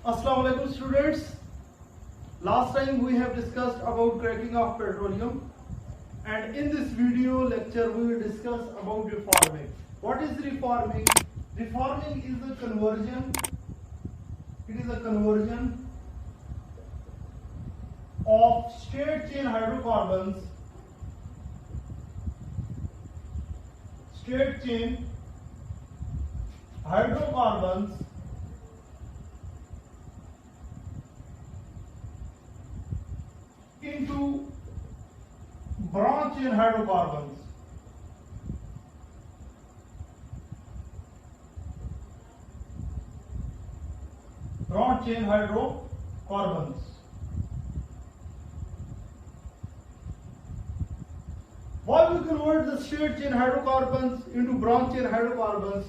Assalamu alaikum students. Last time we have discussed about cracking of petroleum, and in this video lecture we will discuss about reforming. What is reforming? Reforming is a conversion. It is a conversion of straight chain hydrocarbons, into branch chain hydrocarbons. Branch chain hydrocarbons. Why we convert the straight chain hydrocarbons into branch chain hydrocarbons?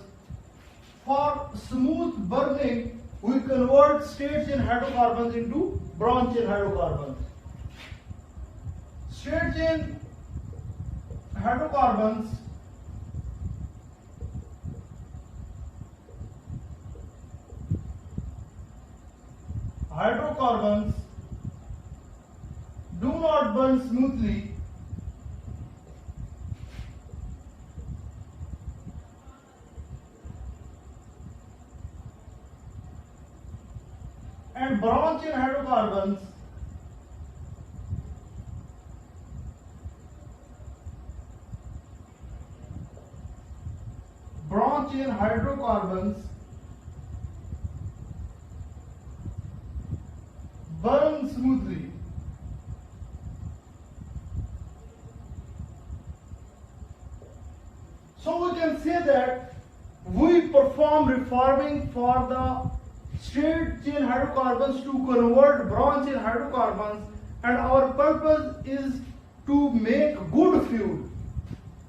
For smooth burning, we convert straight chain hydrocarbons into branch chain hydrocarbons. Straight chain hydrocarbons do not burn smoothly and branch chain hydrocarbons burn smoothly. So we can say that we perform reforming for the straight chain hydrocarbons to convert branch chain hydrocarbons, and our purpose is to make good fuel.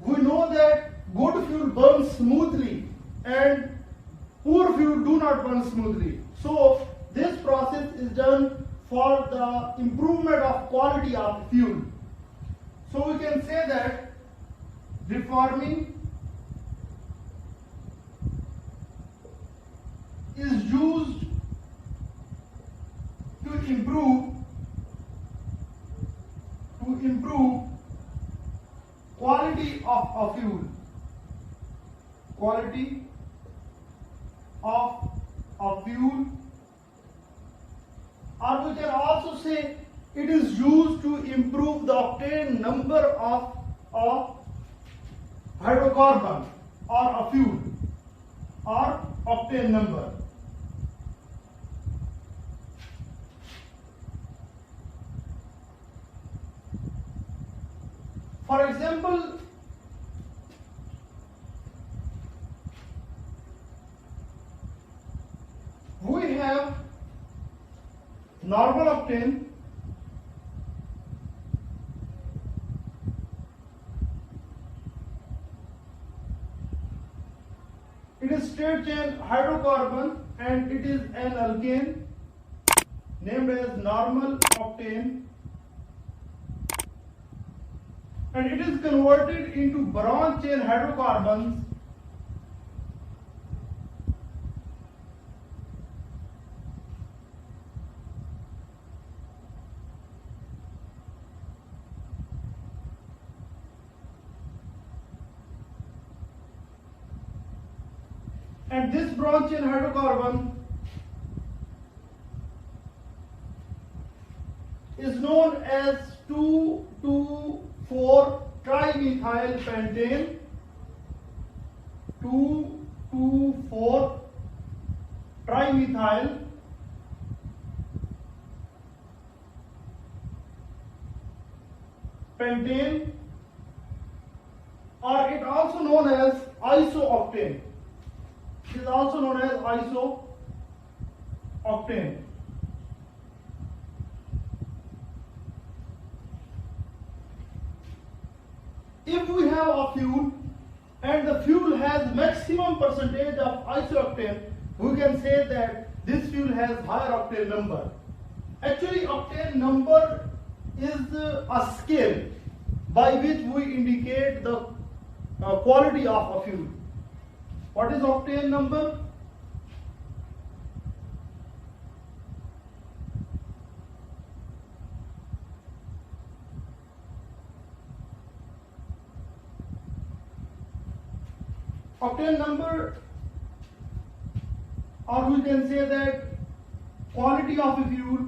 We know that good fuel burns smoothly and poor fuel do not burn smoothly. So this process is done for the improvement of quality of fuel. So we can say that reforming is used to improve quality of a fuel. Quality of a fuel, or we can also say it is used to improve the octane number of a hydrocarbon or a fuel, or octane number. For example, we have normal octane, it is straight chain hydrocarbon and it is an alkane named as normal octane, and it is converted into branch chain hydrocarbons and this branch chain hydrocarbon is known as 2,2,4-trimethyl pentane. 2,2,4-trimethyl pentane, or it also known as isooctane. It is also known as isooctane. If we have a fuel and the fuel has maximum percentage of isooctane, we can say that this fuel has higher octane number. Actually, octane number is a scale by which we indicate the quality of a fuel. What is octane number? octane number, or we can say that quality of a fuel,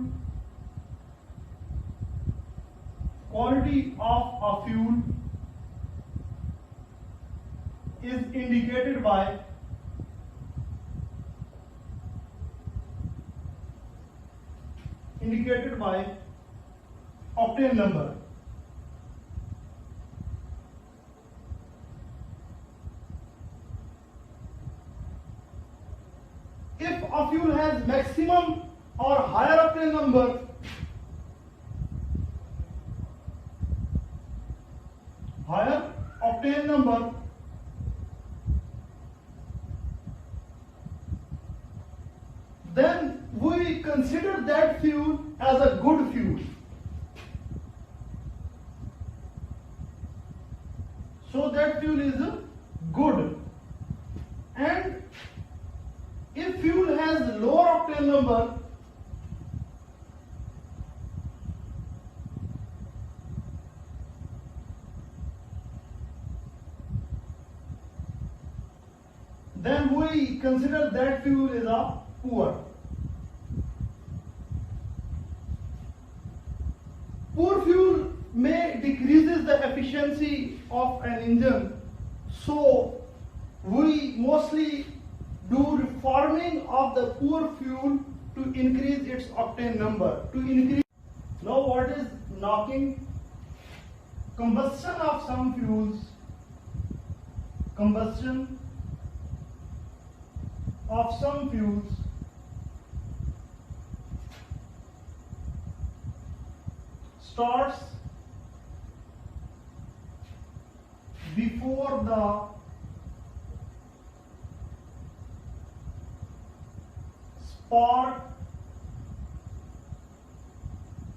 is indicated by octane number. If a fuel has maximum or higher octane number, then we consider that fuel as a good fuel. So that fuel is good. And if fuel has lower octane number, then we consider that fuel is a poor. Poor fuel may decreases the efficiency of an engine, so we mostly do reforming of the poor fuel to increase its octane number. Now, what is knocking? Combustion of some fuels. Starts before the spark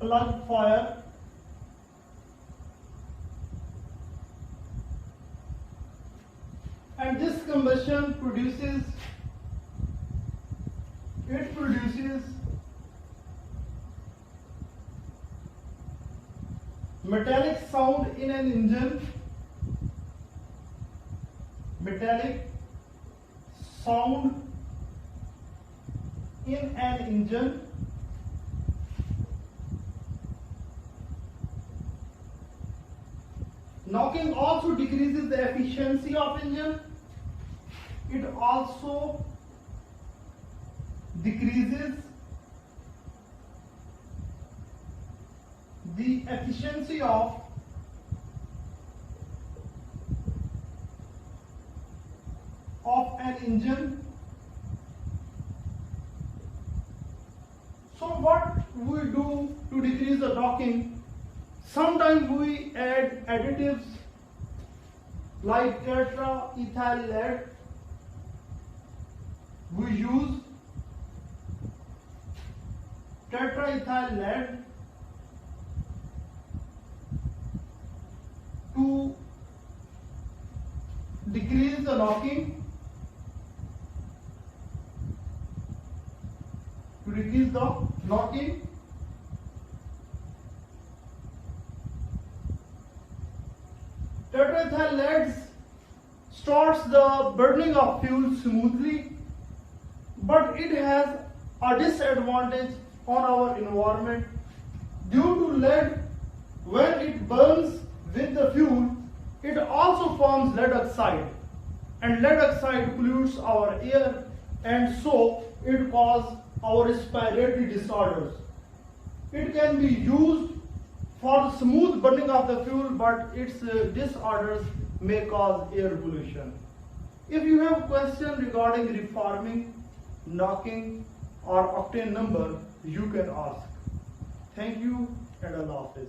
plug fire, and this combustion produces metallic sound in an engine. Knocking also decreases the efficiency of engine. It also decreases the efficiency of an engine. So what we do to decrease the knocking? Sometimes we add additives like tetraethyl lead. We use tetraethyl lead to decrease the knocking. Tetraethyl lead starts the burning of fuel smoothly, but it has a disadvantage on our environment. Due to lead, when it burns with the fuel, it also forms lead oxide, and lead oxide pollutes our air, and so it causes our respiratory disorders. It can be used for the smooth burning of the fuel, but its disorders may cause air pollution. If you have a question regarding reforming, knocking, or octane number, you can ask. Thank you, and Allah Hafiz.